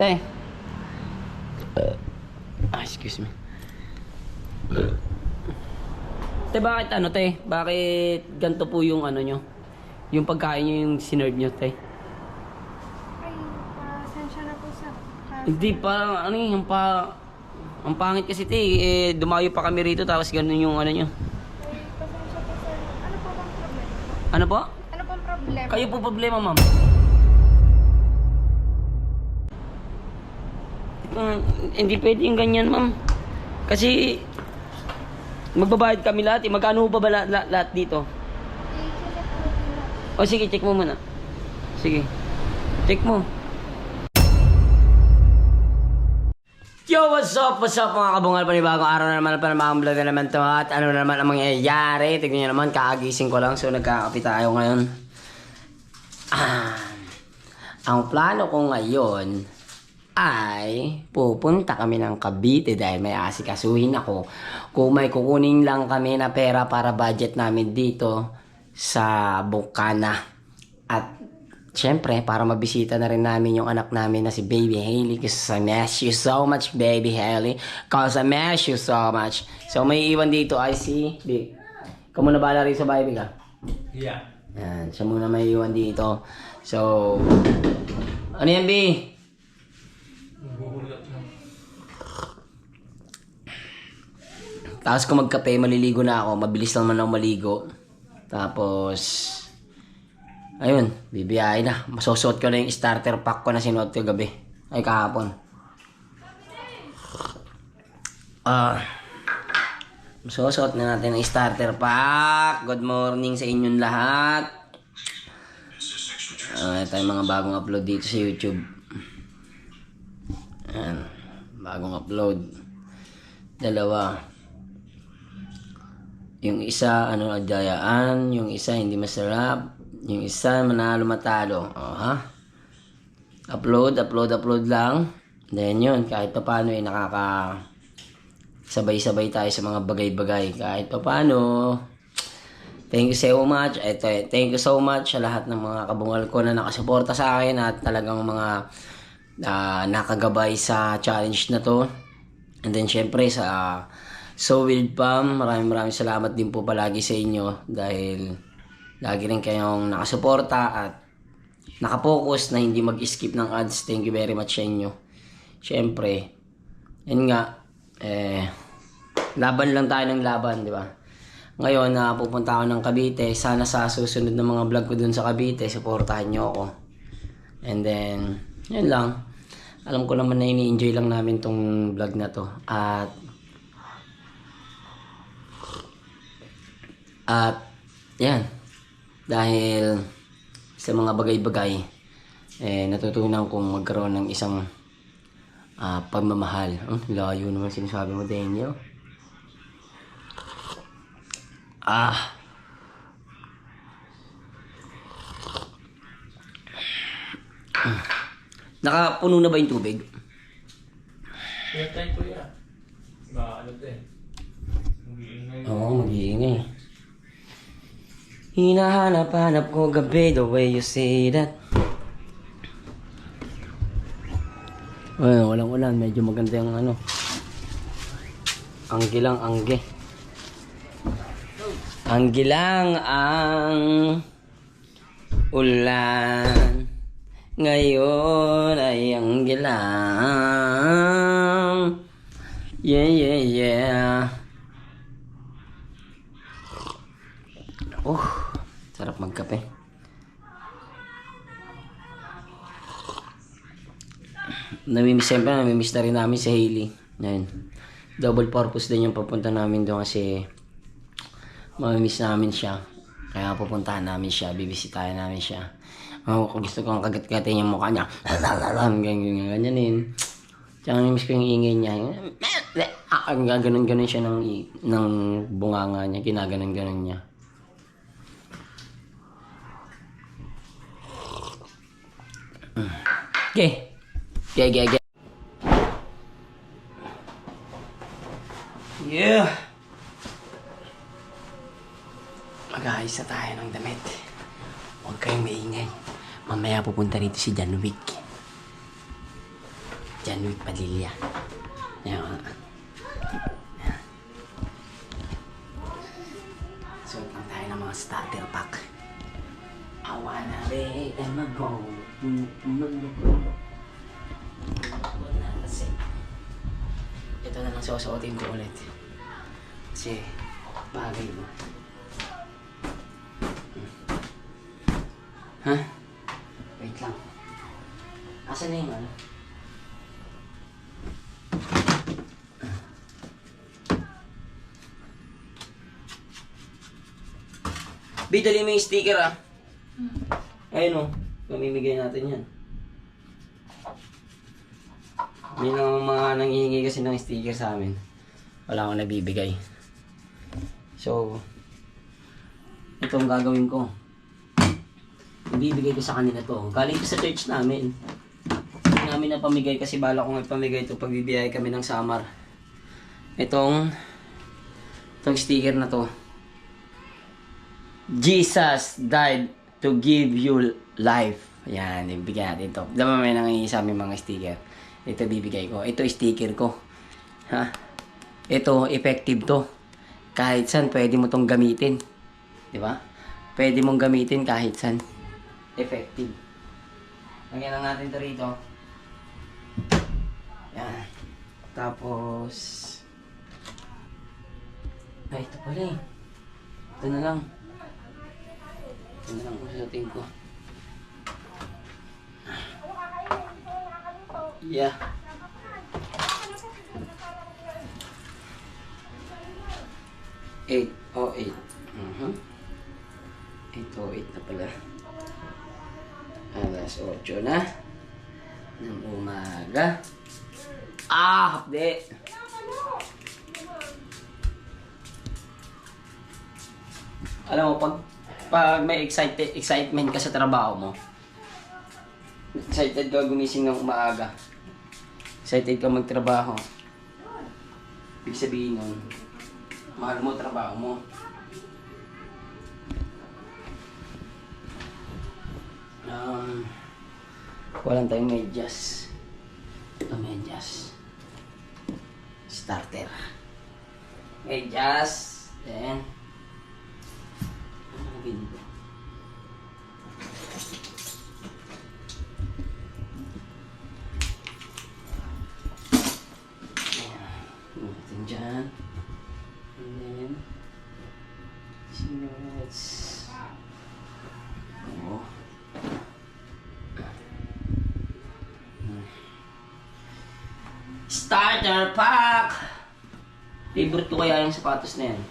Te. Excuse me. Te, bakit te? Bakit ganito po yung nyo? Yung pagkain nyo yung sinerve nyo, te? Ay, pasensya na po sir. Hindi, parang ang pangit kasi, te. Dumayo pa kami rito tapos ganun yung nyo. Ay, pasensya po sir. Ano po bang problema? Ano po? Ano pong problema? Kayo po problema, ma'am. Hindi pwede yung ganyan, ma'am. Kasi magbabayad kami lahat eh. Magkano ba lahat dito? I-check po nila. O sige, check mo muna. Sige. Check mo. Yo, what's up? What's up mga kabungal? Panibagong araw na naman para mga vlog na naman to. At ano na naman ang mangyayari? Tignan nyo naman, kakagising ko lang. So nagkakape tayo ngayon. Ang plano ko ngayon ay pupunta kami ng Cavite dahil may asikasuhin ako. Kung may kukunin lang kami na pera para budget namin dito sa Bukana. At syempre, para mabisita na rin namin yung anak namin na si Baby Hailey. Kasi I miss you so much, Baby Hailey. Cause I miss you so much. So may iwan dito ay si Big. Ikaw muna bahala rin sa baby ka? Yeah. Yan, siya muna may iwan dito. So, ano yan, B? Nagugulat lang. Tapos kung magkape, maliligo na ako. Mabilis lang man ako maligo. Tapos, ayun, bibiyahe na. Masusuot ko na yung starter pack ko na sinuot ko gabi. Ay, kahapon. Masusuot na natin ang starter pack. Good morning sa inyong lahat. Ito yung mga bagong upload dito sa YouTube. Ayan, bagong upload. Dalawa. Yung isa, adayaan. Yung isa, hindi masarap. Yung isa, manalo matalo. Ha? Upload lang. Then yun, kahit pa paano sabay-sabay tayo sa mga bagay-bagay. Kahit pa paano. Thank you so much. Thank you so much sa lahat ng mga kabungal ko na nakasuporta sa akin at talagang mga nakagabay sa challenge na to. And then syempre sa So Wild Pam, maraming salamat din po palagi sa inyo dahil lagi rin kayong nakasuporta at nakapokus na hindi mag-skip ng ads. Thank you very much sa inyo. Syempre, yun nga, laban lang tayo ng laban, di ba? Ngayon, pupunta ako ng Cavite. Sana sa susunod na mga vlog ko dun sa Cavite, supportahan nyo ako. And then, yun lang. Alam ko naman na ini-enjoy lang namin tong vlog na to. At yan. Dahil sa mga bagay-bagay, natutunan kong magkaroon ng isang pagmamahal. Layo naman sinasabi mo, Daniel. Nakapuno na ba yung tubig? Kaya tayo ko yan. Ano to eh. Mag-iingay. Oo, mag-iingay. Hinahanap-hanap ko gabi the way you say that. Walang ulan. Medyo maganda yung anggi lang, anggi. Anggi lang ang ulan. Ngayon ay anggi lang. Yeah. Sarap magkape. Siyempre, namimiss na rin namin si Hailey. Yan. Double purpose din yung papunta namin doon kasi mamimiss namin siya. Kaya pupuntahan namin siya, bibisitahin namin siya. Gusto kong kagat-gatin yung mukha niya. Ganyanin. Tsaka namimiss ko yung ingay niya. Gaganon-ganon siya ng bunganga niya. Ginaganon-ganon niya. Okay. Yeah. Mag-aayos na tayo ng damit. Huwag kayong maingay. Mamaya pupunta rito si John Wick. John Wick Padilla. Ayan. Ayan. So, lang tayo ng mga starter pack. I wanna be in my home. Kasi, ito na lang susuotin ko ulit. Kasi, bagay mo. Ha? Wait lang. Asan na yung ano? Bi, dali mo yung sticker ah. Ayun o. Pamimigay natin yan. May mga nangihingi kasi ng sticker sa amin. Wala akong nabibigay. So, ito ang gagawin ko. Ibibigay ko sa kanila to. Galing ko sa church namin. Hindi namin na pamigay kasi bala kong ipamigay ito pag bibiyay kami ng summer. Itong sticker na to. Jesus died to give you life. Yan, ibigay natin ito. Diba may nangingi sa amin mga sticker. Ito bibigay ko. Ito sticker ko. Ha? Ito, effective to. Kahit saan, pwede mo tong gamitin. Diba? Pwede mong gamitin kahit saan. Effective. Lagyan lang natin ito rito. Yan. Tapos, ay, ito pala eh. Ito na lang. Ito na lang usutin ko. Yeah. Eight. Oh, 8. 8:08 na pala. Alas 8 na ng umaga. Hapde. Alam mo, pag may excitement ka sa trabaho mo, excited ka gumising ng umaaga, excited ka magtrabaho, ibig sabihin nun, mahal mo trabaho mo. Walang tayong medyas. Ito medyas. Starter. Medyas. Then, ano dito? Natin dyan. And then, let's go. Starter pack! Favorite ko kaya yung sapatos na yan.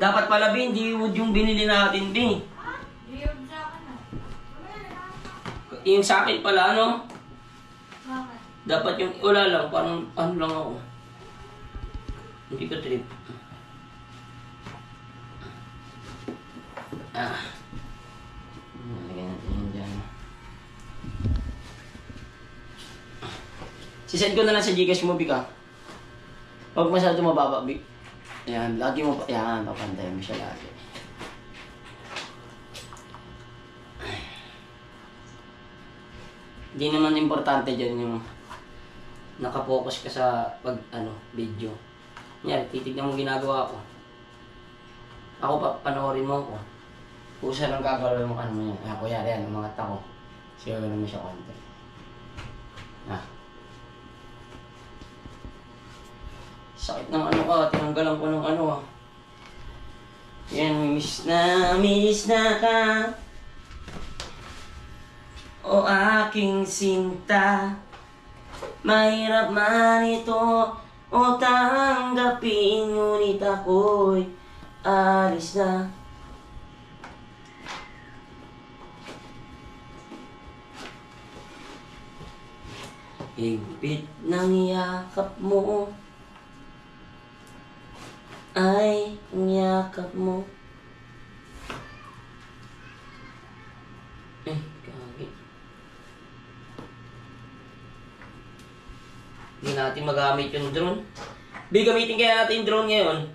Dapat pala, B, hindi wood yung binili natin, B. Yung sa akin pala, ano? Dapat yung, wala lang, parang ano lang ako. Hindi ko trip. Lagyan natin yun dyan. Sisend ko na lang sa Gcash mo, Bika. Huwag masyado mababa, Bik. Yan, lagi mo pa. Yan, papantayan mo siya lagi. Hindi naman importante dyan yung nakapokus ka sa video. Yan, titignan mo ginagawa ko. Ako pa, panoorin mo ako. Kusa lang gagawin mo ano mo yan. Kuya, yan, ang mga tako. Siya gano'n mo siya konti. Sakit ng ano ka, tinanggalan ko ng ano ah. Yan, miss na ka. O aking sinta, mahirap man ito o tanggapin, ngunit ako'y alis na. Higpit ng yakap mo ay ang yakap mo. Kagi. Hindi natin magamit yung drone. Di gamitin kaya natin yung drone ngayon.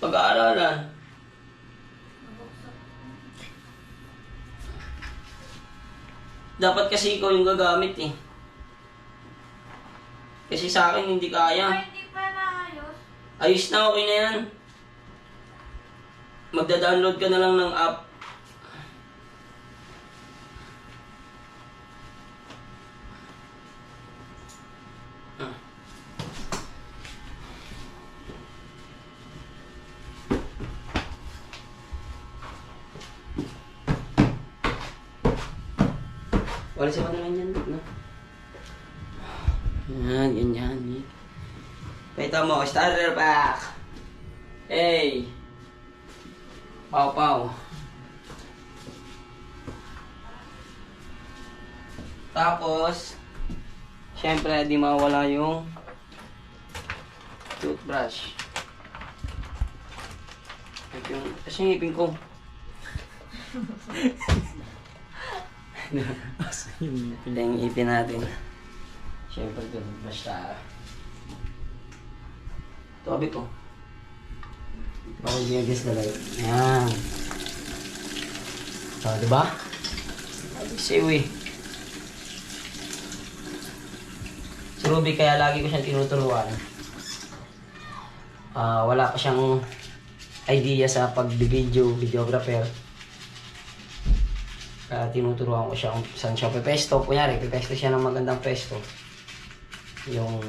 Pag-aaralan. Dapat kasi ikaw yung gagamit eh. Kasi sa akin hindi kaya. Ay, hindi pa naayos. Ayos na, okay na yan. Magda-download ka na lang ng app. Walisin mo na lang yan, no? Yan, ganyan. Pakita mo, starter pack! Hey! Pau, pau. Tapos, syempre, di mawala yung toothbrush. Kasi yung ipin ko. Ito yung ipin natin. Siyempre ito, basta. Ito, abit ko. Bakit niya guess na light? Ayan. So, diba? Siwi. Si Ruby, kaya lagi ko siyang tinuturuan. Wala pa siyang idea sa pag-video, videographer. Kaya tinuturuan ko siya kung saan siya pepesto. Kunyari, pepesto siya ng magandang pesto. Yung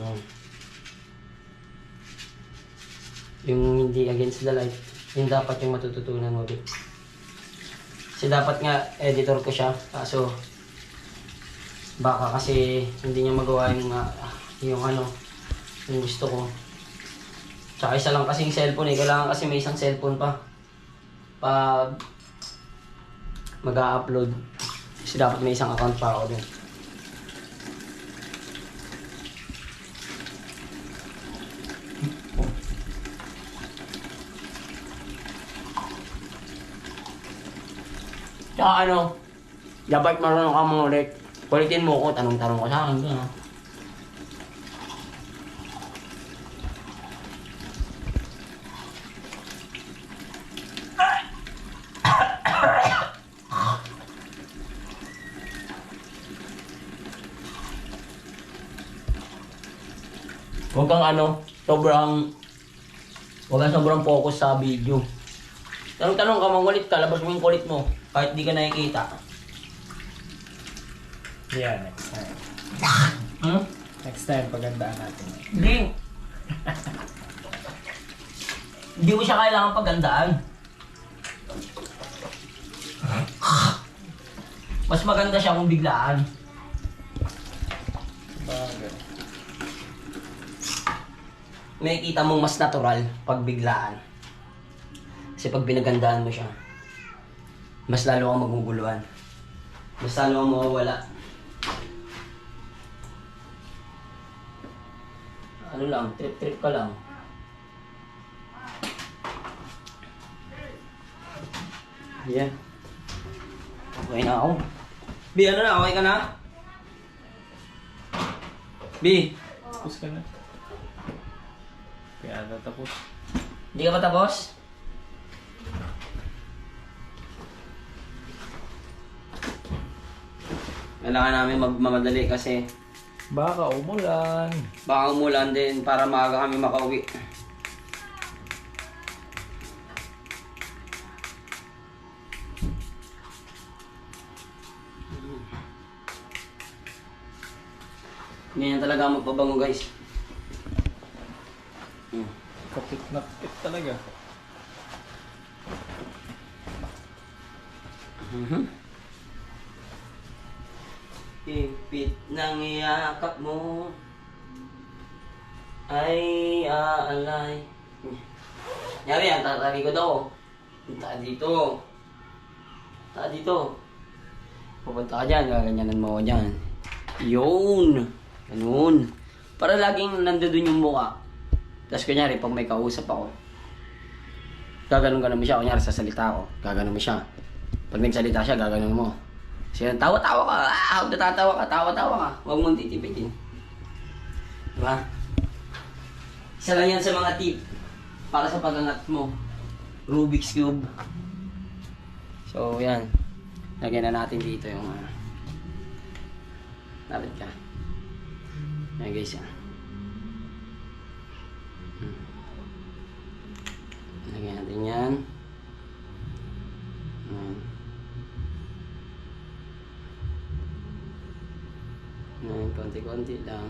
hindi against the light. Yung dapat yung matututunan mo din. Kasi dapat nga, editor ko siya. Kaso, baka kasi hindi niya magawa yung gusto ko. Tsaka isa lang kasing cellphone eh. Kailangan kasi may isang cellphone pa. Pag mag-a-upload. Kasi dapat may isang account pa ako dun. Tsaka dapat marunong ka mga ulit. Kulitin mo ko, tanong-tanong ko sa akin. Huwag kang sobrang focus sa video. Tanong-tanong ka, mangulit ka, labas mo yung kulit mo. Kahit di ka nakikita. Yeah, next time. Hmm? Next time, pagandaan natin. Hindi. Hindi mo siya kailangan pagandaan. Mas maganda siya kung biglaan. Bagay. May kita mong mas natural pag biglaan. Kasi pag binagandaan mo siya, mas lalo kang maguguluhan. Mas lalo kang mawawala. Ano lang, trip-trip ka lang. Yeah. Okay na ako. B, ano na? Okay ka na? B, Tapos ka na. Kaya natapos. hindi ka pa tapos? Kailangan namin magmamadali kasi Baka umulan. baka umulan din para maaga kami makauwi. Ganyan talaga ang magpabango, guys. Kapit na kapit talaga. Higpit ng iyakap mo ay aalay. Yari yan, tatali ko daw. Punta dito. Punta dito. Pupunta ka dyan, gaganyanan mo ako dyan. Yun. Ganun. Para laging nandun yung mukha. Tapos kunyari, pag may kausap ako, gaganon mo siya. Kunyari, sa salita ako, gaganon mo siya. Pag nagsalita siya, gaganon mo. Kasi tawa-tawa ka. Natatawa ka, tawa-tawa ka. Huwag mong titipitin. Diba? Isa lang yan sa mga tip para sa pag-angat mo. Rubik's Cube. So, yan. Lagyan na natin dito yung Lapit ka. Ayan guys, yan. Lagyan natin yan. Ayan. Ayan, konti-konti lang.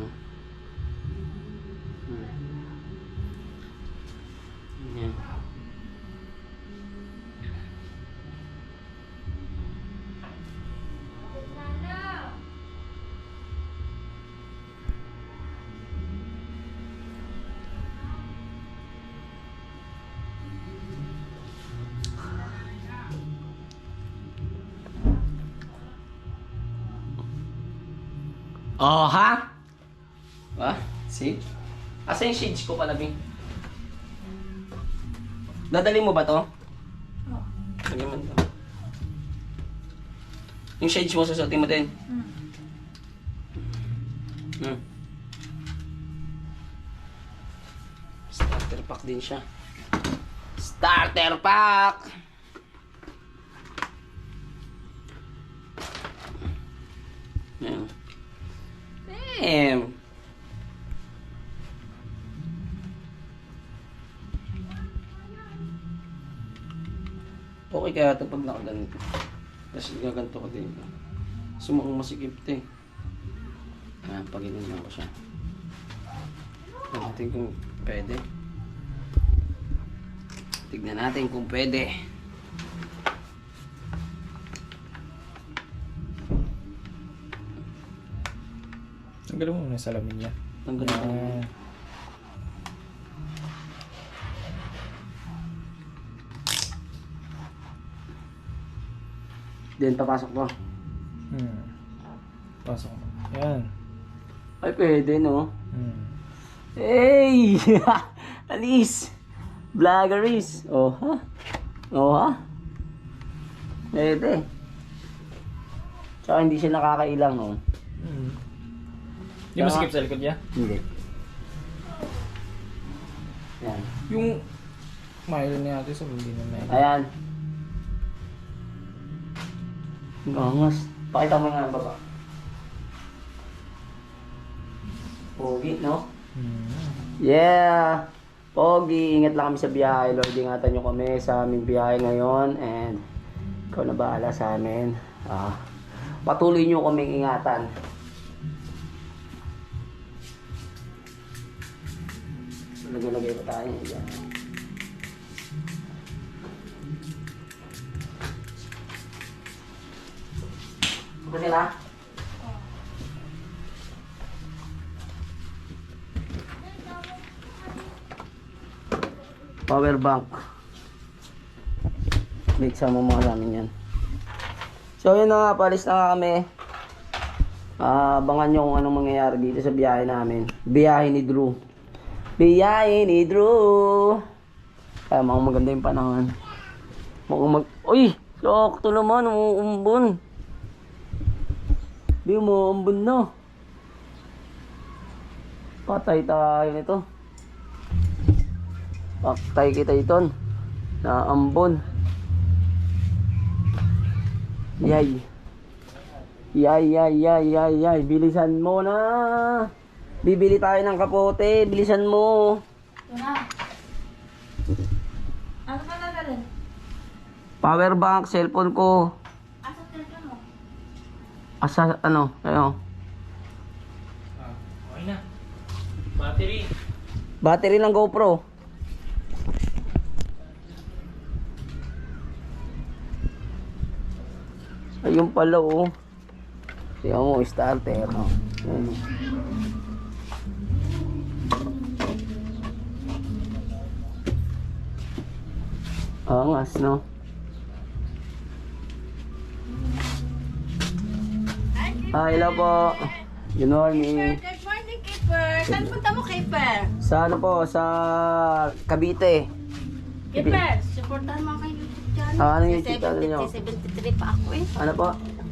Ayan. Oh, ha? Ba? See? Asa yung shades ko pala, Bing? Dadali mo ba to? Oo. Lagyan mo to. Yung shades mo, susutin mo din. Starter pack din siya. Starter pack! Yan. Damn! Okay kaya ito pag nakaganito. Kasi gaganto ko din. Sumukong masikip ito eh. Ayan, paginin lang ko siya. Tignan natin kung pwede. Tignan natin kung pwede. Tanggalin mo muna yung salamin niya. Tanggalin ko. Then papasok ko. Pasok mo. Yan. Ay pwede no. Hmm. Hey! Alis! Vloggeries! Oh ha? Oh ha? Pwede. Tsaka hindi siya nakakailang no? Hindi mo skip sa likod niya? Hindi. Yan. Yung mile niya natin sa hindi na may. Ayan. Ang angas. Pakita mo nga ang baba. Pogi, no? Yeah! Pogi, ingat lang kami sa biyahe. Lord, ingatan nyo kami sa aming biyahe ngayon. And ikaw na bahala sa amin. Patuloy nyo kaming ingatan. Lagay pa tayo. Yan. Ito sila? Power bank. Bigsa mo mga namin yan. So yun na nga, palis na nga kami. Abangan nyo kung anong mangyayari dito sa biyahe namin. Biyahe ni Drew. Biyahe ni Drew. Kaya mga maganda yung panahon. Uy! Sakto naman, umuumbon. Di umuumbon na. Patay tayo nito. Patay kita iton. Naambon. Yay. Yay. Bilisan mo na. Bibili tayo ng kapote. Bilisan mo. Ito na. Ano ka nagalin? Power bank, cellphone ko. Asa telephone mo? Asa, ano, kayo. Okay na. Battery. Battery ng GoPro. Ayun pala, oh. Tingnan mo, starter. Oh. Ayun. Angas, no? Hello po. Good morning. Good morning, Keeper. Saan punta mo, Keeper? Sa ano po? Sa Cavite. Keeper, supportahan mo kay YouTube channel. Anong YouTube channel niyo? 73 pa ako eh. Ano po?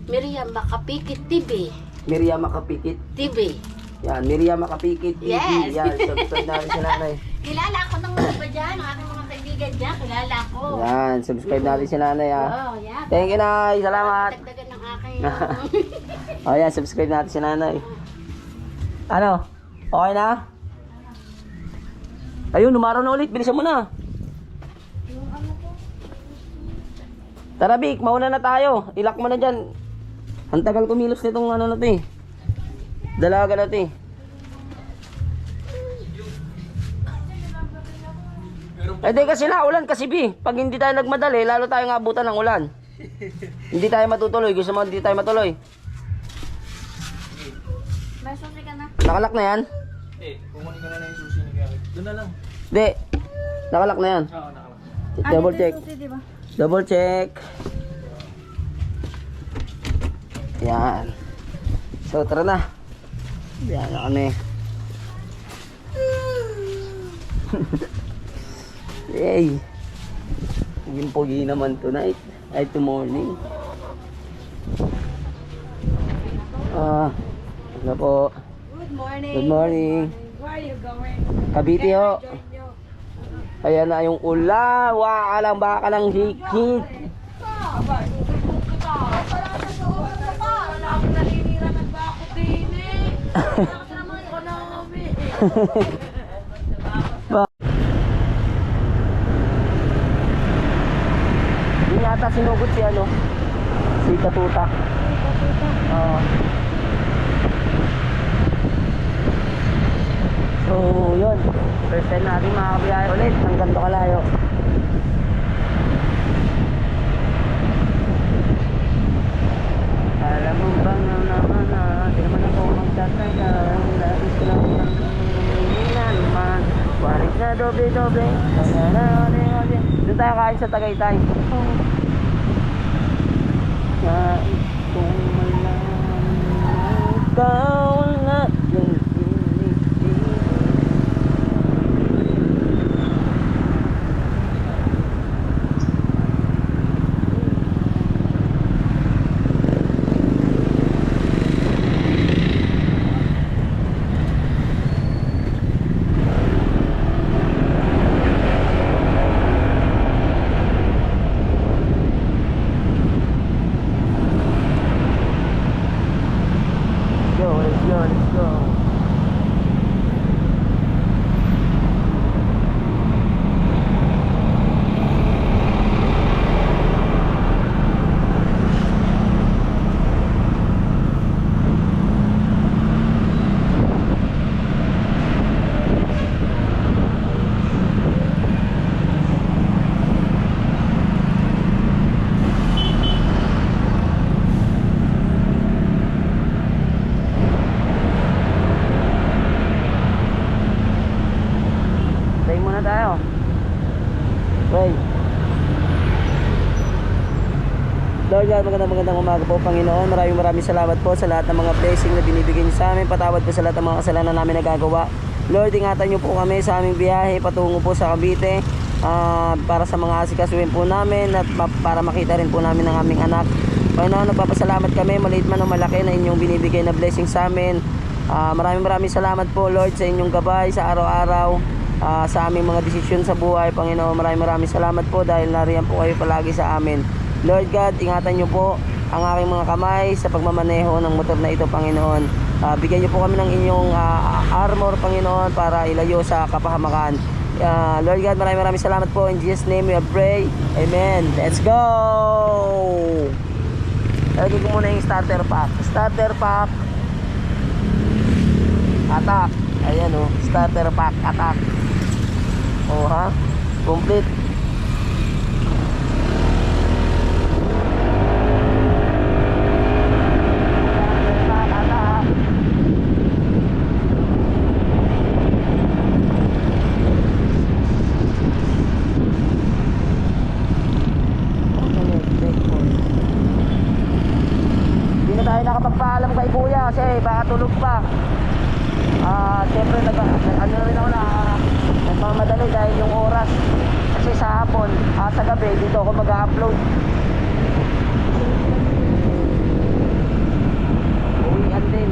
Miriam Makapikit TV. Miriam Makapikit. TV. Yan, Miriam Makapikit TV. Yes. Yan, subscribe natin si nanay. Kilala ako ng mga ba dyan, ang aking mga kaibigan dyan. Kilala ako. Yan, subscribe natin si nanay, ha. Oh, yeah. Thank you, Nay. Salamat. Dagdagan ng aking O yan, subscribe natin si nanay. Ano? Okay na? Ayun, umaraw na ulit. Bilisan mo na. Tara, Vic. Mauna na tayo. Ilak mo na dyan. Ang tagal kumilos nitong ano na to eh. Dalaga na to eh. Di kasi naulan kasi B. Pag hindi tayo nagmadali, lalo tayo abutan ng ulan. Hindi tayo matutuloy. Gusto mo hindi tayo matuloy. May susi ka na. Nakalak na yan? Kukunin ko na lang yung susi ni Gary. Doon na lang. Di. Nakalak na yan. Oo, nakalak. Double check. Susi, di ba? Double check. Yan. So, tara na. Yan na kami. Yay. Naging pogi naman tonight. Ay, tomorrow. Ano po? Good morning. Good morning. Where are you going? Cavite ho. Join you. Ayan na yung ulan. Waka lang, baka lang hikit. Hindi yata sinugot si ano, si Katuta. Oo. So yun, first time natin makakabiyahe ulit ng ganito kalayo. Alam mo bang naman na di naman ako magtatagal, labis ko lang ang naman. Warik na doble-doble. Doon tayo kain sa Tagaytay. Oo. Nais kong malaman ikaw ang aking pinipili. Let's go, let's go. Tayo muna tayo. Okay. Lord God, magandang umaga po, Panginoon. Maraming salamat po sa lahat ng mga blessing na binibigay niyo sa amin. Patawad po sa lahat ng mga kasalanan namin nagagawa. Lord, ingatan niyo po kami sa aming biyahe patungo po sa Cavite, para sa mga asikasuhin po namin at para makita rin po namin ang aming anak. Panginoon, nagpapasalamat kami, maliit man o malaki, na inyong binibigay na blessing sa amin. Maraming salamat po, Lord, sa inyong gabay sa araw-araw, sa aming mga desisyon sa buhay. Panginoon, maraming salamat po dahil nariyan po kayo palagi sa amin. Lord God, ingatan niyo po ang aking mga kamay sa pagmamaneho ng motor na ito, Panginoon. Bigyan niyo po kami ng inyong armor, Panginoon, para ilayo sa kapahamakan. Lord God, maraming salamat po. In Jesus' name we pray. Amen. Let's go! Lagay ko muna yung starter pack. Starter pack. Attack. Ayan o. Starter pack. Attack. O ha? Complete. Hindi na tayo nakapagpaalam kay kuya kasi baka tulog pa. Siyempre ano rin ako na nagmamadali dahil yung oras kasi sa hapon sa gabi dito ako mag-upload. Uwian din.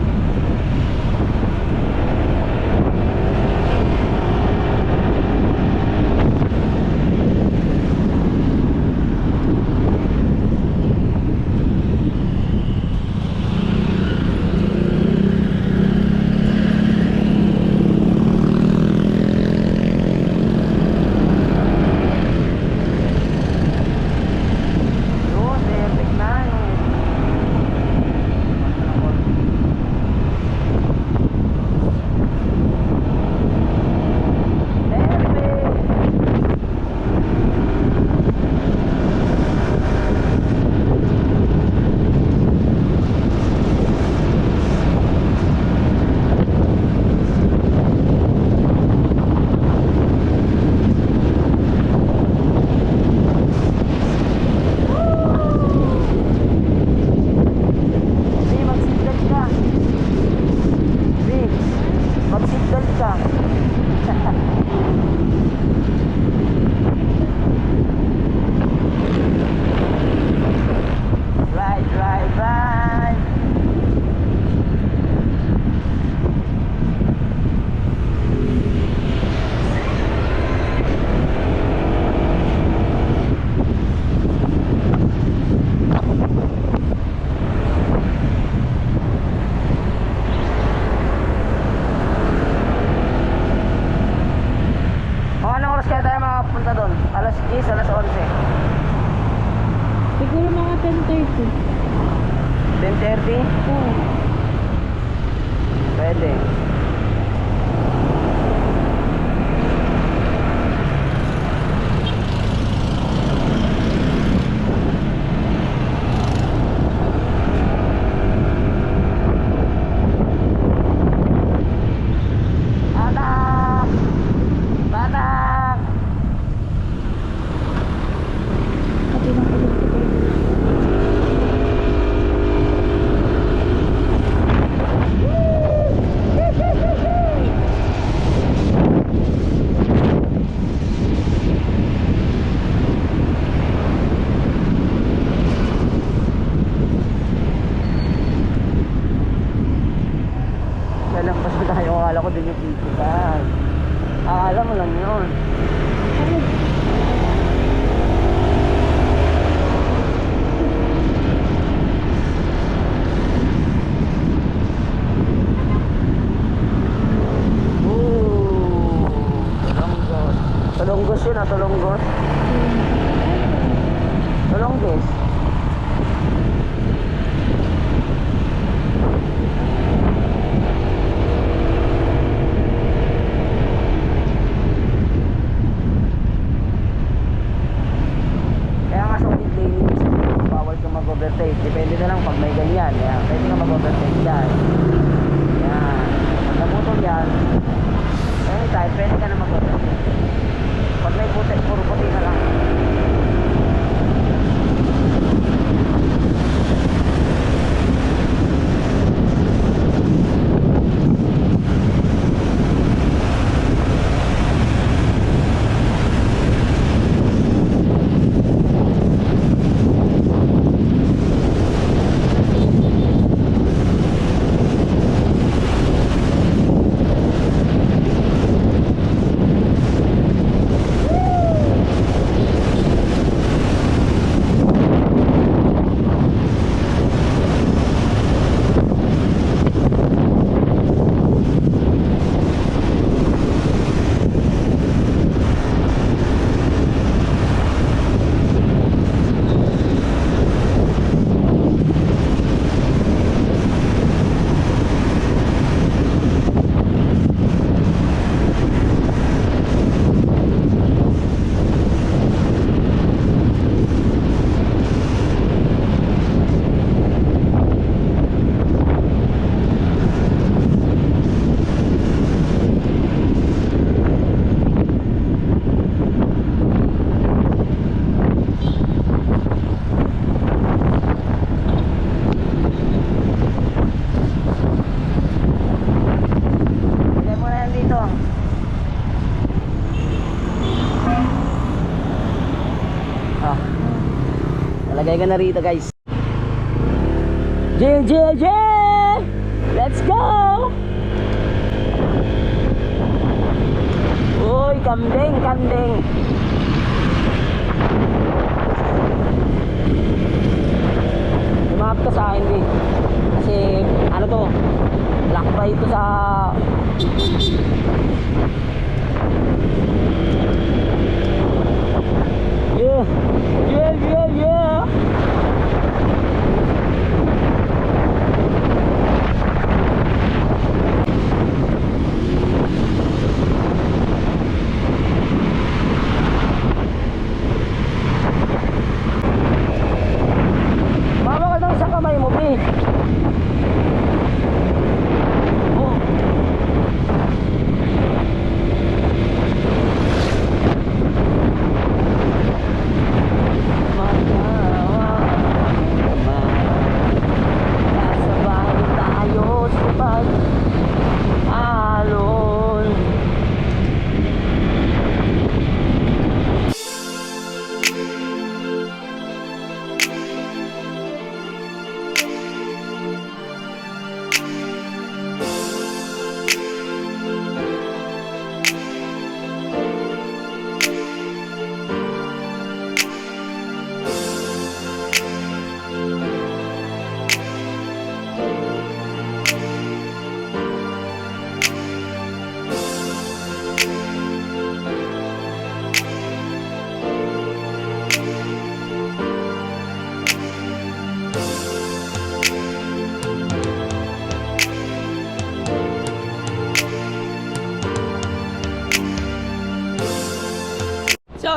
Siguro mga 10:30. 10:30? Oo. Pwede. Batak! Batak! Pati ng ulit ko kayo. Lalampas na tayo. Akala ko din yung physical. Akala mo lang yun. Tolonggos. Tolonggos yun ah, Tolonggos. Tolonggos. Kaya nga sa ulit lane, bawal ka mag-overtake. Depende na lang pag may ganyan. Kaya pwede ka mag-overtake dyan. Yan. Pag naputol yan, anytime, pwede ka na mag-overtake. Pag may puti, puro puti na lang. Bigay mo na yan dito. Ah. Nalagay ka na rito guys. JJJ! Let's go! Uy, kambing, kambing. Lumapit ka sa akin, eh. Kasi, ano to, black by ito sa... Yeah! Yeah, yeah, yeah! Mama ka ng isang kamay mo, pre.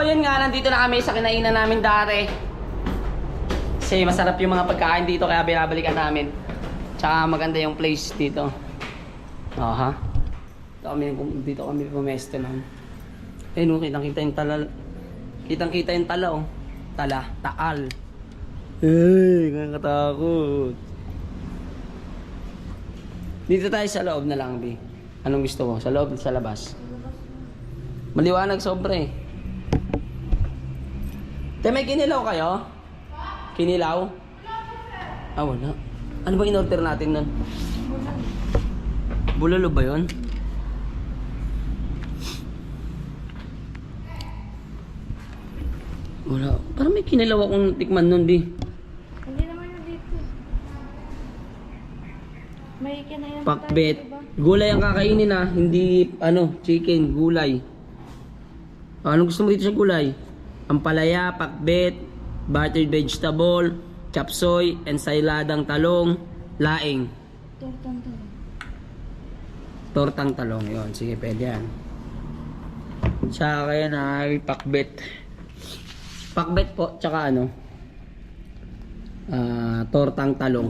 yun nga, nandito na kami sa kinainan namin dati. Kasi masarap yung mga pagkain dito kaya binabalikan namin. Tsaka maganda yung place dito. Aha. Dito kami pumesto nun. Ayun, kitang-kita yung tala. Kitang-kita yung tala, oh. Taal. Ay, nakakatakot. Dito tayo sa loob na lang, Bi. Anong gusto mo? Sa loob, sa labas? Maliwanag sobra eh. Te, may kinilaw kayo? Kinilaw? Ah, wala. Ano ba in-order natin nun? Bulalo ba yun? Wala. Parang may kinilaw akong tikman nun, Bi. Hindi naman yung dito. May kinain Pakbet. Gulay ang kakainin ah. Hindi, chicken, gulay. Anong gusto mo dito sa gulay? Ampalaya, pakbet, buttered vegetable, chapsoy, ensaladang talong, laing. Tortang talong, yun. Sige, pwede yan. Sa akin ay pakbet. Pakbet po, tsaka tortang talong.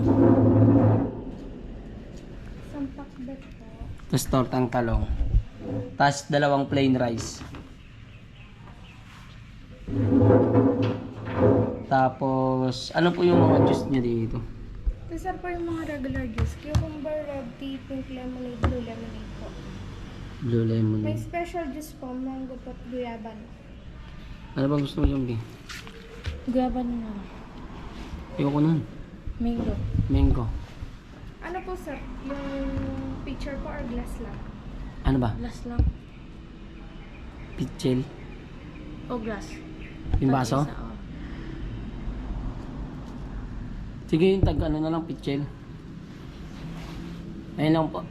Isang pakbet po. Tapos tortang talong. Tapos 2 plain rice. Tapos, ano po yung mga juice niya dito? Ito sir po yung mga regular juice. Cucumber, red tea, pink lemonade, blue lemonade po. Blue lemon. May special juice po, mango po, guyaban. Ano ba gusto mo yung Bi? Guyaban na. Ayoko nun. Mango. Mango. Ano po sir? Yung pitcher po or glass lang? Ano ba? Glass lang. Pichel? O glass? Yung baso? Isa, oh. Sige yung na lang, pichel. Ayun lang po.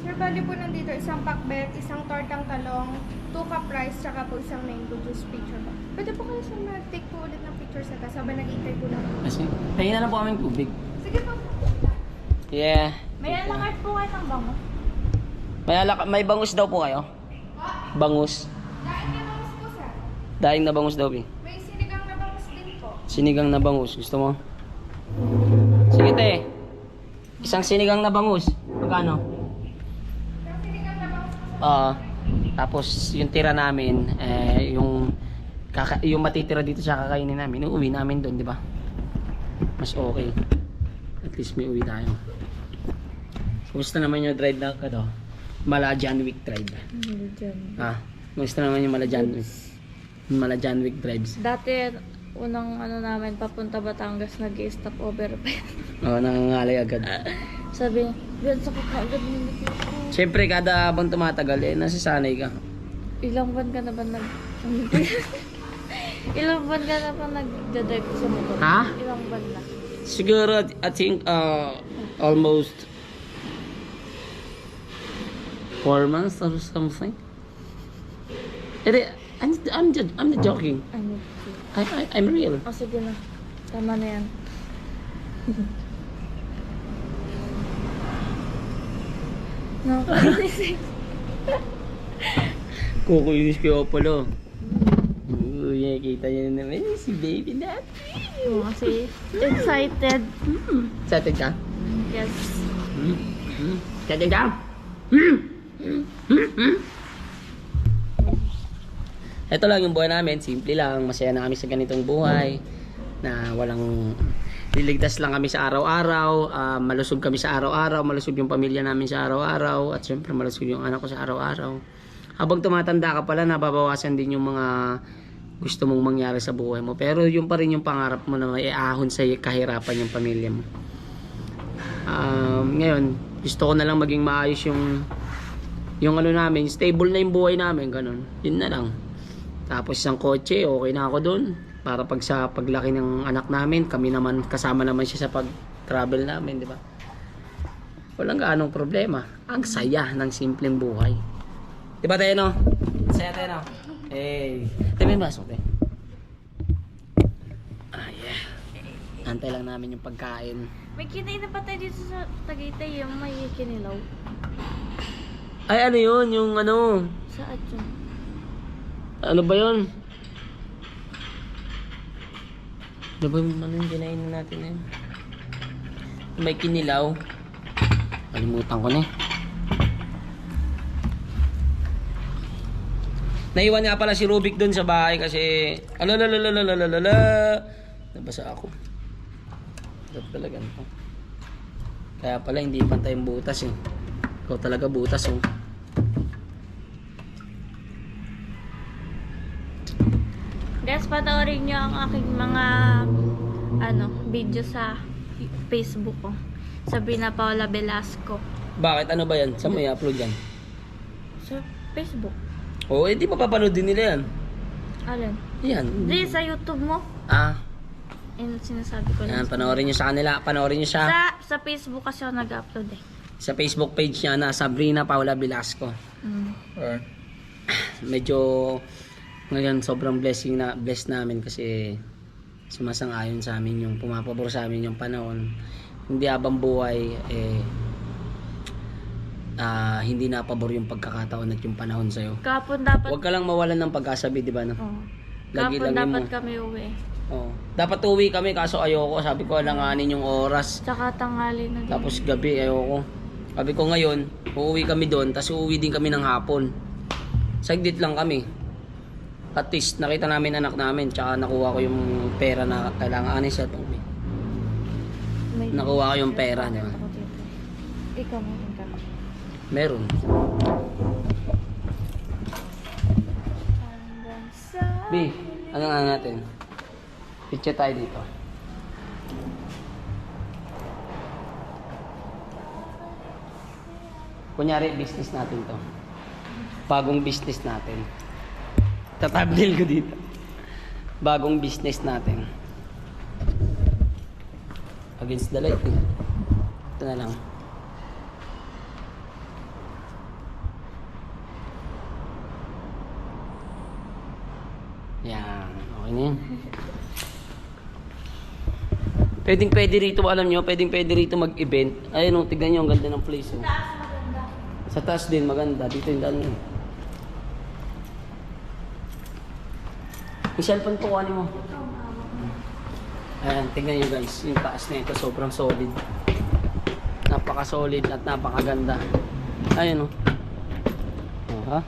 Sir, bali po nandito isang pakbet, isang tortang talong, 2 cup rice, tsaka po isang mango juice picture po. Pwede po kayo sir mag-take po ulit ng picture sa tas habang nag-intay po lang. Kasi, pahinga na po kaming tubig. Sige po. Yeah. May alakart po kayo ng bango. May bangus daw po kayo? Bangus. Daing na bangus po sir. Daing na bangus daw, Bi. May sinigang na bangus din po. Sinigang na bangus. Gusto mo? Sige, te. Isang sinigang na bangus. Magkano? Yung sinigang na bangus po sir. Tapos yung tira namin, yung matitira dito sa kakainin namin, uuwi namin doon, di ba? Mas okay. At least may uwi tayo. Kumusta naman yung drive na Malajan Week drive? Kumusta naman yung Malajan Week drives? Dati, unang namin, papunta Batangas, nag-stop over pa yun. Oo, nangangalay agad. Sabi, Bian, sakit na agad ng likod ko. Siyempre, kada habang tumatagal, nasasanay ka. Ilang buwan ka na ba Ilang buwan ka na ba nag-drive sa motor? Ha? Ilang buwan na? Siguro, I think, almost 4 months or something. I'm not joking. Ano? I'm real. O, sige na. Tama na yan. No, Kukulinis ko pala. Uy, kita niyo naman si baby natin. kasi excited. Excited ka? Yes. Excited ka? Ito lang yung buhay namin, simple lang, masaya na kami sa ganitong buhay na walang liligtas lang kami sa araw-araw, malusog kami sa araw-araw, malusog yung pamilya namin sa araw-araw at syempre malusog yung anak ko sa araw-araw. Habang tumatanda ka pala, nababawasan din yung mga gusto mong mangyari sa buhay mo, pero yung pa rin yung pangarap mo na may ahon sa kahirapan yung pamilya mo. Ngayon, gusto ko na lang maging maayos yung namin, stable na yung buhay namin, ganun. Yun na lang. Tapos isang kotse, okay na ako doon. Para sa paglaki ng anak namin, kami naman, kasama naman siya sa pag-travel namin, di ba? Walang gaanong problema. Ang saya ng simpleng buhay. Di ba tayo, no? Saya tayo, no? Hey. Tayo yung baso, tayo. Yeah. Antay lang namin yung pagkain. May kinain na pa tayo dito sa Tagaytay, yung may kinilaw. Ay, ano yun? Yung Saan yun? ano ba yun? Ano ba yung ano yung kinainan natin na yun? May kinilaw. Kalimutan ko na eh. Naiwan nga pala si Rubik doon sa bahay kasi nabasa ako. Dapat talaga ito. Kaya pala hindi pantay yung butas eh. Ikaw talaga butas oh. Guys, panoorin nyo ang aking mga video sa Facebook ko. Sabrina Paula Velasco. Bakit? Ano ba yan? Saan mo i-upload yan? Sa Facebook. Oo, di mapapanood din nila yan. Alin? Yan. Di, sa YouTube mo. Ah, Yun sinasabi ko yan. lang. Panoorin nyo sa kanila. Panoorin nyo siya. Sa Facebook kasi ako nag-upload eh. Sa Facebook page niya na Sabrina Paula Velasco. Or, Medyo ngayon sobrang blessed namin kasi sumasang-ayon sa amin yung pumapabor sa amin yung panahon. Hindi habang buhay hindi napabor yung pagkakataon at yung panahon sa'yo. Kapon dapat... Huwag ka lang mawalan ng pag-asabi, di ba? No? Oh. Lagi Kapon dapat mo. kami uwi. Oh. Dapat uwi kami kaso ayoko. Sabi ko alanganin yung oras. Tsaka tanghali na din. Tapos gabi ayoko. Sabi ko ngayon, uuwi kami doon, tapos uuwi din kami ng hapon. Saglit lang kami. At least nakita namin anak namin, tsaka nakuha ko yung pera na kailangan sa itong May- nakuha ko yung pera, di ba? Ako dito. Ikaw mo yung kami. Meron. Hanggang sa... B, ano nga natin? Picture tayo dito. Kunyari, business natin to. Bagong business natin. Tatabdil ko dito. Bagong business natin. Against the light. Ito na lang. Yan. Okay na yan. Pwede rito, alam nyo, pwede rito mag-event. Ayun o, tignan nyo, ang ganda ng place. Oh. Sa taas din, maganda. Dito yung daan. Yung cellphone po, kuhanin mo. Ayan, tignan nyo guys. Yung taas na ito, sobrang solid. Napaka-solid at napakaganda. Ayun o. Oh, ha?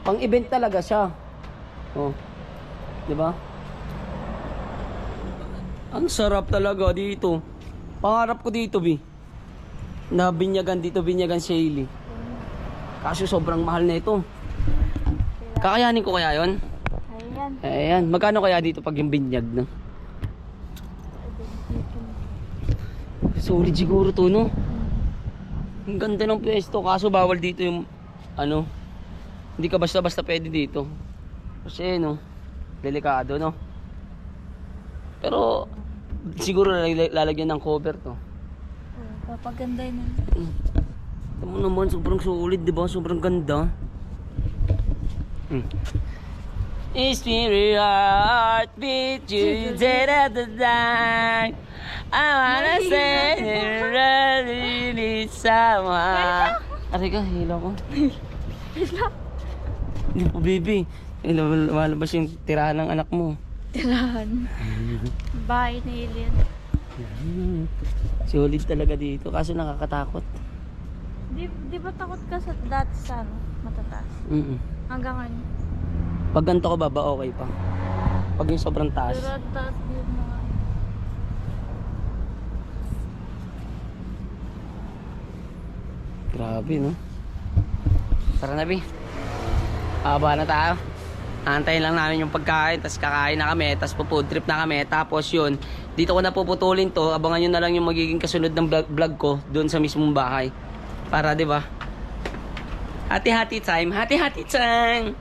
Pang-event talaga siya. Oh. Diba? Ang sarap talaga dito. Pangarap ko dito, Bi. Na binyagan dito, binyagan Shaley. Kaso sobrang mahal na ito. Kakayanin ko kaya yon? Ayan. Ayan. Magkano kaya dito pag yung binyag, no? Solid siguro to, no? Ang ganda ng pwesto. Kaso bawal dito yung, ano, hindi ka basta-basta pwede dito. Kasi, no, delikado, no? Pero, siguro lalagyan ng cover to. Papaganda yun. Ito mo naman, sobrang solid, di ba? Sobrang ganda. It's very hard beat you dead at the dark. I wanna say you really need someone. Aray ka, hilo ko. Hindi po, baby. Lumalabas yung tirahan ng anak mo. Tirahan. Bahay ni Alien. Solid talaga dito, kaso nakakatakot. Di ba takot ka sa dati sa matataas? Hanggang ngayon. Pag ganito ko baba, okay pa. Pag yung sobrang taas. Pero ang taas din mga... Grabe, no? Tara na, Bi. Aba na tayo. Antayin lang namin yung pagkain, tapos kakain na kami, tapos food trip na kami, tapos yun, dito ko na puputulin to, abangan nyo na lang yung magiging kasunod ng vlog ko, doon sa mismong bahay. Para, di ba? Hati-hati time, hati-hati time!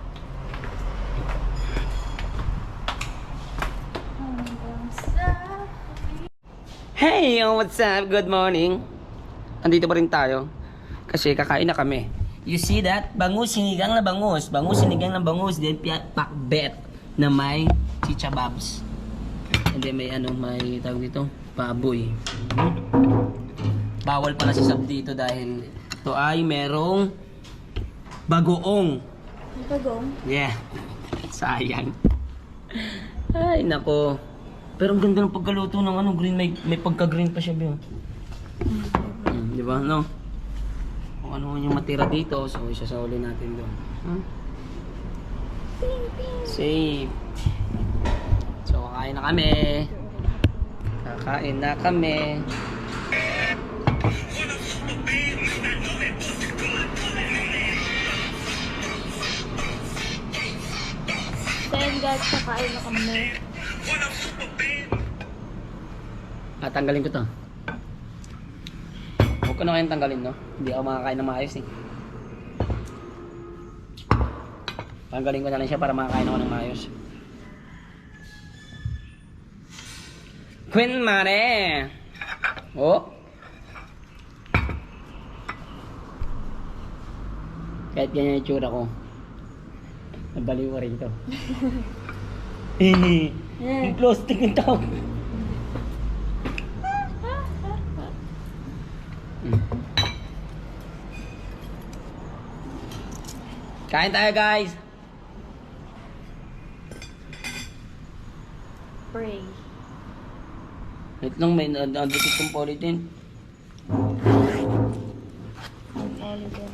Hey, what's up? Good morning. Andito pa rin tayo. Kasi kakain na kami. You see that? Bangus, sinigang na bangus. Bangus, sinigang na bangus. Then pakbet na may chicha babs. And then may may tawag dito, baboy. Bawal pala sa sab dito dahil ito ay merong bagoong. Pagong? Yeah. Sayang. Ay, nako. Pero ang ganda ng pagkaluto ng ano, green, may pagka-green pa siya, Bill. Di ba, no? Kung ano yung matira dito, so isasauli natin doon. Safe. So, kakain na kami. Kakain na kami. Then guys, kakain na kami. Tanggalin ko to. Huwag ko na kayong tanggalin, no? Hindi ako makakain ng maayos, eh. Tanggalin ko na lang siya para makakain ako ng maayos. Queen Mare! Oh! Kahit ganyan yung tsura ko. Nabaliw ko rin to. Yung plastic ng tao. Kain tayo, guys! Pray. Wait lang, may nadikit kong polythene. Ang holiday.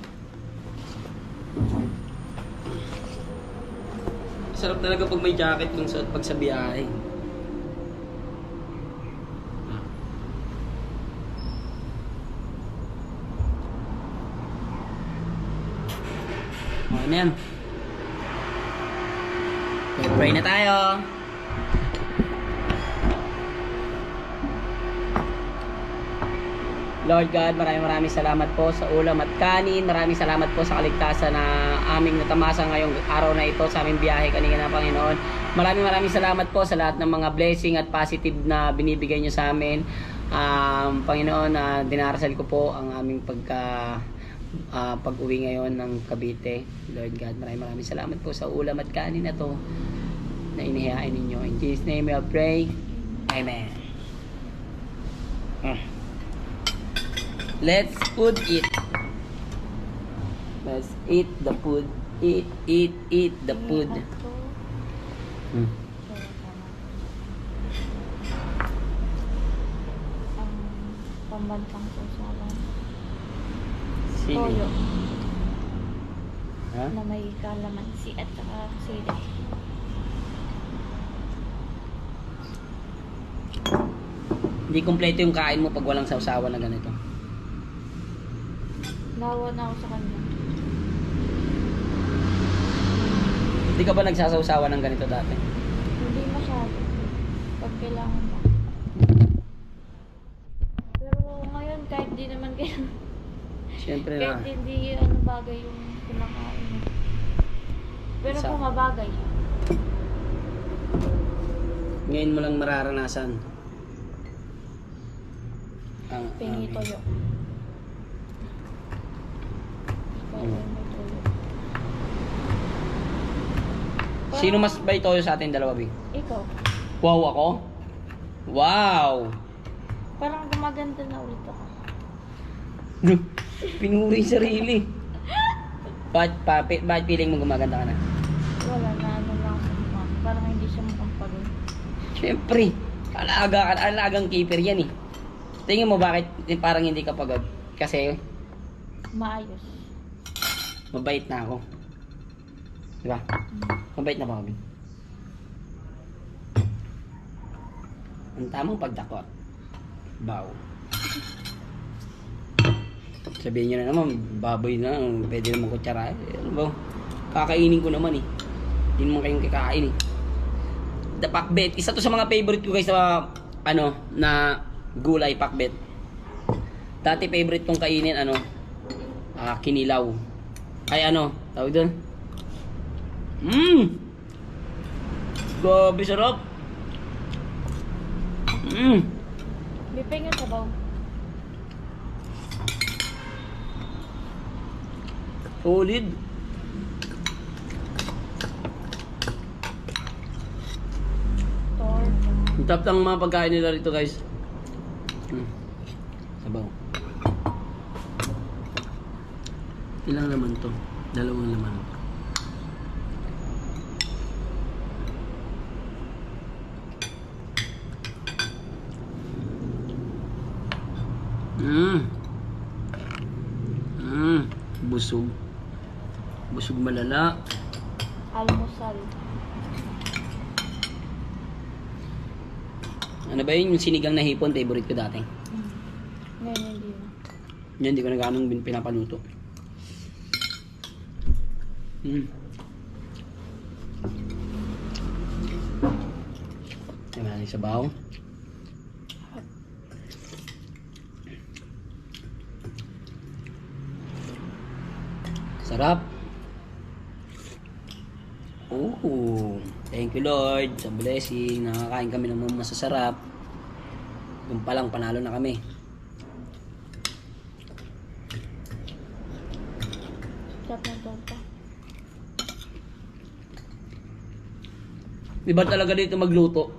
Sarap talaga pag may jacket yung pag sa biyahe. Okay na yan. Okay, pray na tayo. Lord God, maraming salamat po sa ulam at kanin. Maraming salamat po sa kaligtasan na aming natamasa ngayong araw na ito sa aming biyahe kanina, Panginoon. Maraming salamat po sa lahat ng mga blessing at positive na binibigay niyo sa amin. Panginoon, dinarasal ko po ang aming pag-uwi ngayon ng Cavite. Lord God, maraming salamat po sa ulam at kanin na to na inihain ninyo. In Jesus' name we pray. Amen. Let's food eat. Let's eat the food. Eat the food. Ang pambantang susawan. Sili. Toyo. Ha? Na may kalamansi at saka sili. Hindi kompleto yung kain mo pag walang sausawan na ganito. Nawa na ako sa kanya. Hindi ka ba nagsasausawan ng ganito dati? Hindi masyado. Pag kailangan na. Pero ngayon, kahit di naman kailangan. Siyempre na. Kahit hindi bagay yung pinakain mo. Pero Sa- kung mabagay, Ngayon mo lang mararanasan. Ang pingi toyo. Ikaw ay may toyo. Sino mas bay toyo sa atin dalawa, Bing? Ikaw. Wow ako? Wow! Parang gumaganda na ulit ako. Pinuri yung sarili. Bakit feeling mo gumaganda ka na? Wala na ano lang sa mukha. Parang hindi siya mukhang pagod. Siyempre, alagang keeper yan eh. Tingin mo bakit parang hindi ka pagod? Kasi Maayos. mabait na ako. Diba? Mabait na ba kami? Ang tamang pagdakot. Bow. Sabihin nyo na naman, baboy na, pwede naman kutsara. Ano ba? Kakainin ko naman eh. Hindi naman kayong kakain eh. The pakbet. Isa to sa mga favorite ko guys na na gulay pakbet. Dati favorite kong kainin kinilaw. Ay tawag doon. Grabe sarap. Bipay nga sabaw. Solid. Torta. Ang top ng mga pagkain nila rito guys. Sabaw. Ilang laman to? Dalawang laman. Busog. Busog malala. Almusal. Ano ba yun? Yung sinigang na hipon, favorite ko dati. Ngayon hindi na. Yan, hindi ko na ganong pinapaluto. Yan, sa bahaw. Sarap. Oh, thank you Lord sa blessing. Nakakain kami ng mga masasarap. Yung palang panalo na kami. Sarap ng torta. Iba talaga dito magluto.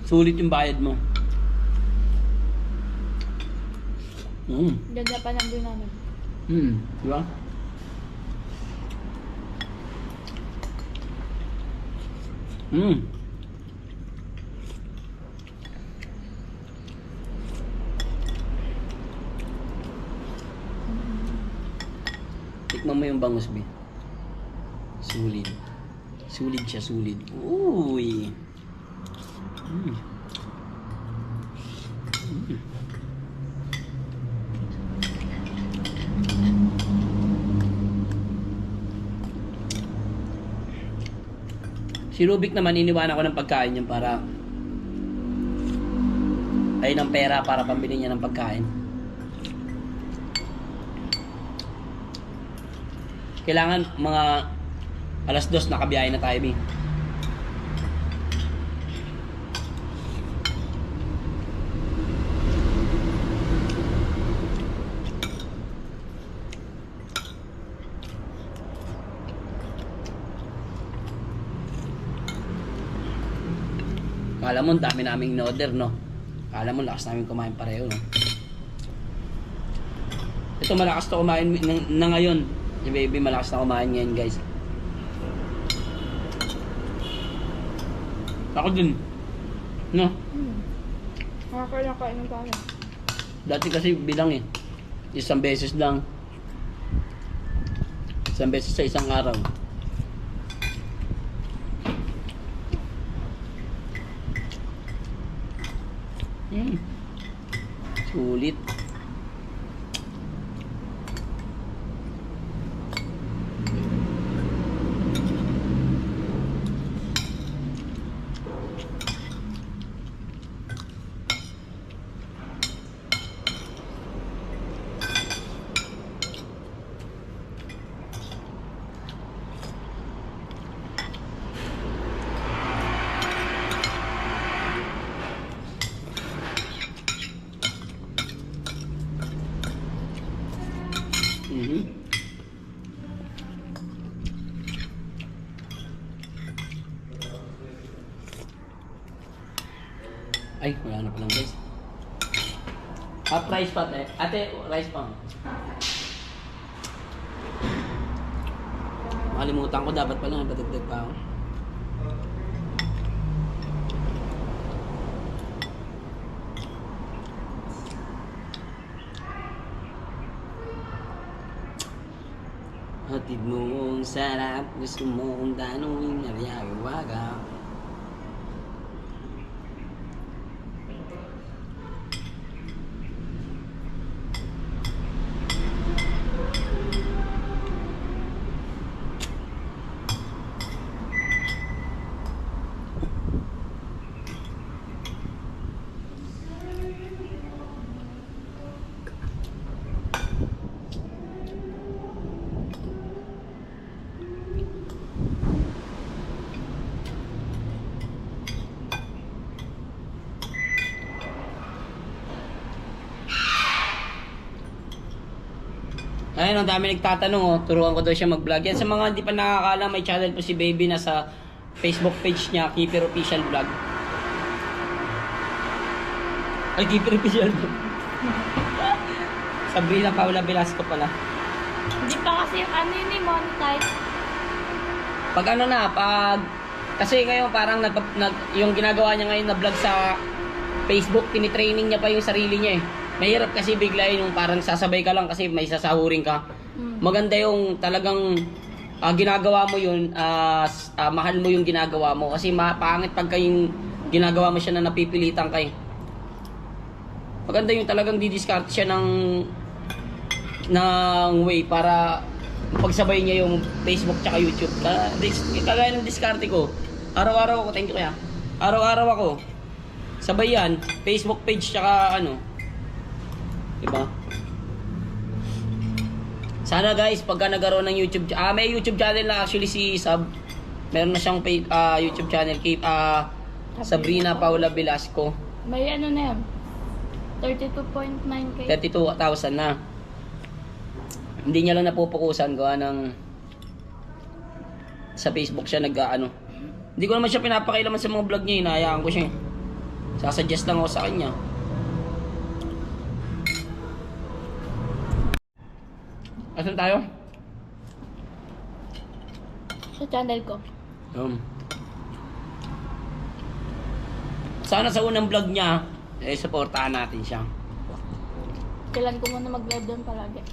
Sulit yung bayad mo. Ganda pa ng view namin. Di ba? Tikman mo yung bangus, B. Sulit. Sulit siya, sulit. Uy. Si Rubik naman, iniwanan ko ng pagkain niya para ay ng pera para pambili niya ng pagkain. Kailangan mga alas 2 nakabiyahe na tayo, B. Kala mo, dami naming in-order, no? Kala mo, lakas namin kumain pareho, no? Ito, malakas na kumain na ngayon. Si baby, malakas na kumain ngayon, guys. Ako din. No? Nakakailang tayo. Dati kasi bilang eh. Isang beses lang. Isang beses sa isang araw. Sulit. Ay, wala na palang guys. Half rice pa, te. Ate, rice pa. Makalimutan ko, dapat pala nabatagdag pa ako. Hatid mo ang sarap, gusto mo kong tanongin, nariyagiwaga. Ayun, ang dami nagtatanong, oh. Turuan ko daw siya mag-vlog. Yan sa mga hindi pa nakakaalam, may channel po si Baby na sa Facebook page niya, Keeper Official Vlog. Ay, Keeper Official Vlog. Sabrina Paula Velasco pala. Hindi pa kasi yung ano yun eh, monetize. Pag ano na, kasi ngayon parang yung ginagawa niya ngayon na vlog sa Facebook, tinitraining niya pa yung sarili niya eh. Mahirap kasi bigla yung parang sasabay ka lang kasi may sasahurin ka. Maganda yung talagang ginagawa mo yun, mahal mo yung ginagawa mo. Kasi pangit pagka yung ginagawa mo siya na napipilitan kay. Maganda yung talagang didiscard siya ng way para pagsabay niya yung Facebook tsaka YouTube. Kagaya ng diskarte ko. Araw-araw ako, thank you kaya. Araw-araw ako. Sabay yan, Facebook page tsaka ano. Diba? Sana guys, pagka nagkaroon ng YouTube, may YouTube channel na actually si Sab. Meron na siyang YouTube channel, Sabrina Paula Velasco. May ano na yan? 32.9k. 32,000 na. Hindi niya lang napupukusan gawa ng sa Facebook siya nag-ano. Hindi ko naman siya pinapakailaman sa mga vlog niya, hinahayaan ko siya. Sasuggest lang ako sa kanya. Asan tayo? Sa channel ko. Sana sa unang vlog niya, supportahan natin siya. Kailan ko muna mag-live doon palagi.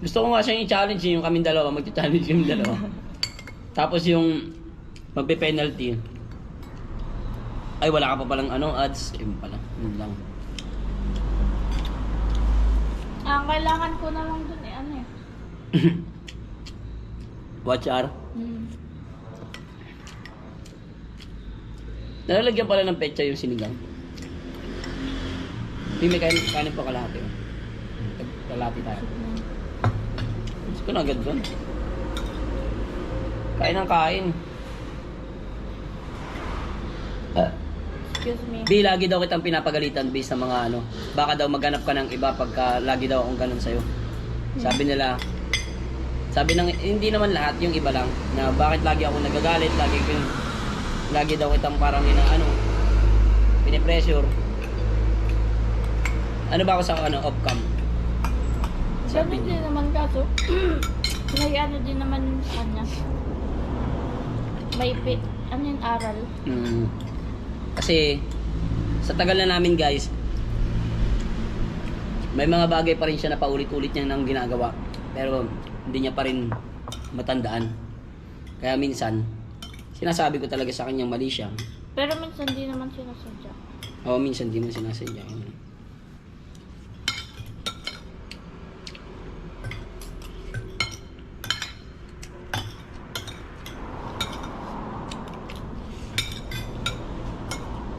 Gusto ko nga siyang i-challenge yung kaming dalawa, mag-challenge yung dalawa. Tapos yung magpe-penalty. Ay, wala ka pa palang ads. Yun pala. Yun lang. Ang kailangan ko na lang doon ano eh. Watch R. Nalalagyan pala ng petsa yung sinigang. Hindi may kanin pa kalahati. Kalahati tayo. Gusto ko na agad doon. Kain ng kain. Excuse me. Di, lagi daw kitang pinapagalitan based sa mga baka daw maghanap ka ng iba pagka lagi daw akong ganun sa'yo. Sabi hindi naman lahat, yung iba lang, na bakit lagi ako nagagalit, lagi daw kitang parang pinipressure. Ano ba ako sa off-cam? Ganun din naman kaso. May ano din naman sa kanya. May yung aral. Kasi sa tagal na namin guys, may mga bagay pa rin siya na paulit-ulit niya nang ginagawa. Pero hindi niya pa rin matandaan. Kaya minsan, sinasabi ko talaga sa kanyang mali siya. Pero minsan di naman sinasadya. Oo, minsan di mo sinasadya.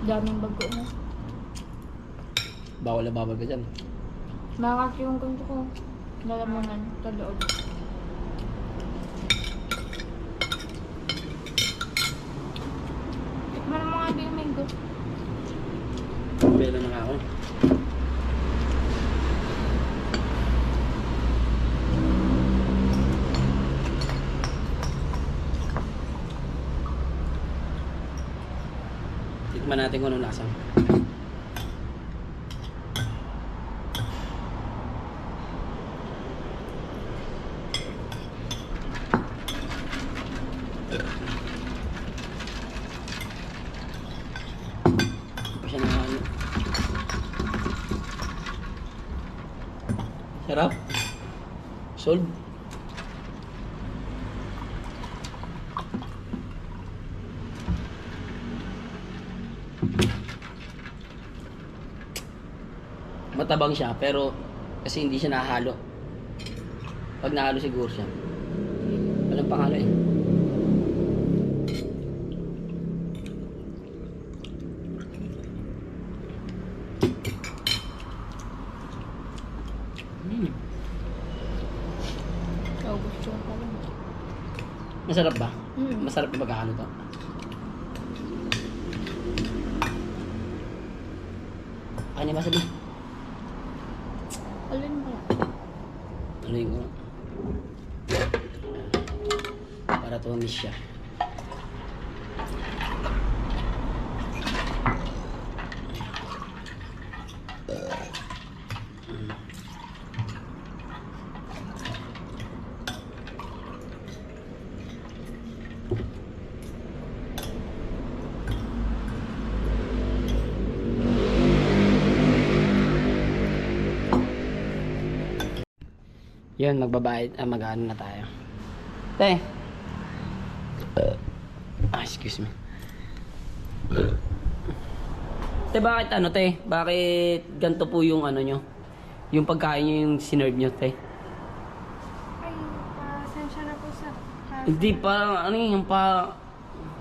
Daming bago na. Bawal na bawal ka dyan. Makakasi yung ganito ko. Lalamunan sa loob. Tikman ang mga yung mango. Pera na nga ako. Tikman natin kung anong lasa. Sarap. Solve. Matabang siya pero kasi hindi siya nahalo. Pag nahalo siguro siya. Walang panghalo eh. Oh, gusto ko pala. Masarap ba? Masarap yung pagkakalo to. Ano yung masabi? Alin ba? Ano yung para tumamis siya. Yun, magbabayad, mag-ano na tayo. Te. Excuse me. Te, bakit ano, te? Bakit ganito po yung ano nyo? Yung pagkain nyo, yung sinerve nyo, te? Ay, pasensya na po sa... Hindi, parang ano yung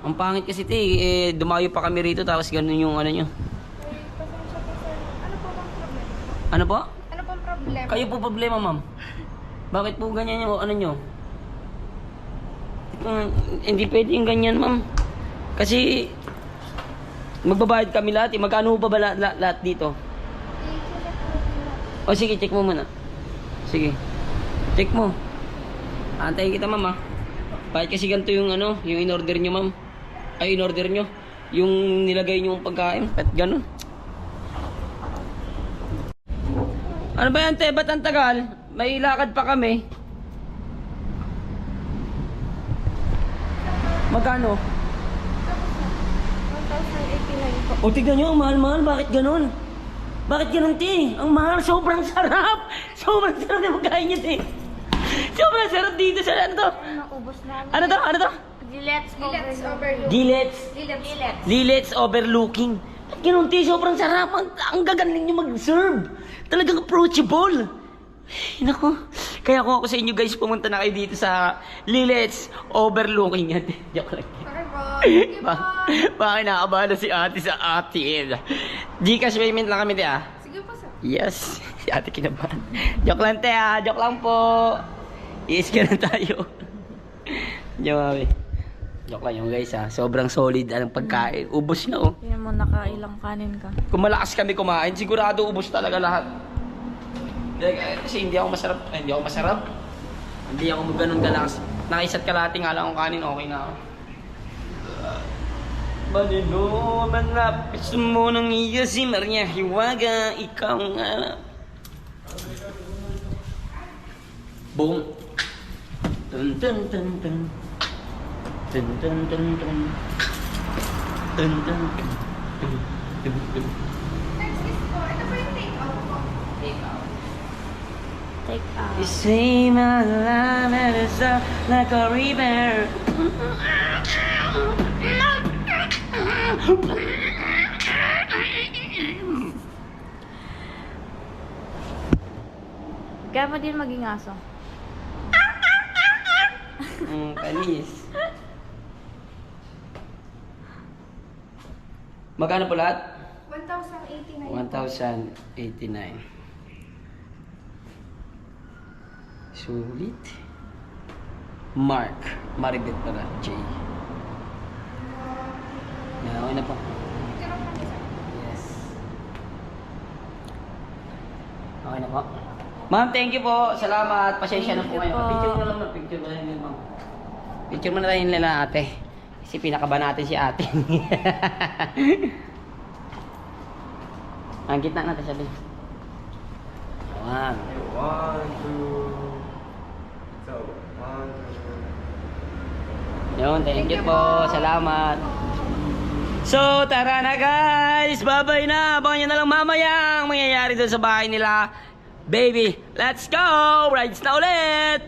ang pangit kasi, te. Eh, dumayo pa kami rito, tapos ganun yung ano nyo. Ay, pasensya po sir. Ano po bang problema? Ano po? Ano pong problema? Kayo po problema, ma'am. Bakit po ganyan yung ano nyo? Hindi pwede yung ganyan, ma'am. Kasi, magbabayad kami lahat. Magkano ba lahat dito? O sige, check mo muna. Sige. Check mo. Antayin kita, ma'am, ha. Bakit kasi ganito yung ano, yung in-order nyo, ma'am? Ay, in-order nyo. Yung nilagay nyo yung pagkain. Ba't ganun? Ano ba yan, te? Ba't ang tagal? May lakad pa kami. Magkano? 1,089 po. O, tignan nyo, ang mahal-mahal. Bakit ganun? Bakit ganun, te? Ang mahal, sobrang sarap. Sobrang sarap na pagkain nyo, te. Sobrang sarap dito sa ano to? Naubos namin. Ano to? Ano to? Gilets Let's overlook. Gilets. Gilets. Lilets overlooking. Ba't ganun, te? Sobrang sarap. Ang gagaling nyo mag-serve. Talagang approachable. Ay, naku. Kaya kung ako sa inyo guys, pumunta na kayo dito sa Lilets overlooking. Yan. Joke lang. Okay po. Thank you po. Bakit nakabala si ate sa atin? Gcash payment lang kami, te, ah. Sige po sir. Yes. Si ate kinabahan. Joke lang, te, ah. Joke lang po. I-scan na tayo. Joke, mami. Joke lang yung guys, ah. Sobrang solid ang pagkain. Ubos na, oh. Tingnan mo, nakailang kanin ka. Kung malakas kami kumain, sigurado ubos talaga lahat. Kasi hindi ako masarap. Hindi ako masarap. Hindi ako ganun kalakas. Nakaisat kalahati nga lang akong kanin, okay na ako. Manilo, manapis mo ng iya si Maria Hiwaga, ikaw nga. Boom. Dun dun dun dun. Dun dun dun dun. Dun dun dun. Dun dun. Next is po, ito po yung take out po. Take out. You say my love is like a river. Kaya mo din maging aso. Panis. Magkano po lahat? 1,089. 1,089. Sulit. Mark. Maribet pala. J. Yan, okay na po. Yes. Okay na po. Ma'am, thank you po. Salamat. Pasensya na po Thank you kayo. po. Picture mo lang, ma'am. Picture mo lang yun, ma'am. Picture mo na tayo nila ate. Kasi pinakaba natin si ate. Ang gitna natin sabi. One. 1, 2. So, 1, 2. Yun, thank you po. Salamat. So, tara na guys. Bye-bye na. Abangan nyo na lang mamaya ang mangyayari doon sa bahay nila. Baby, let's go! Rides na ulit!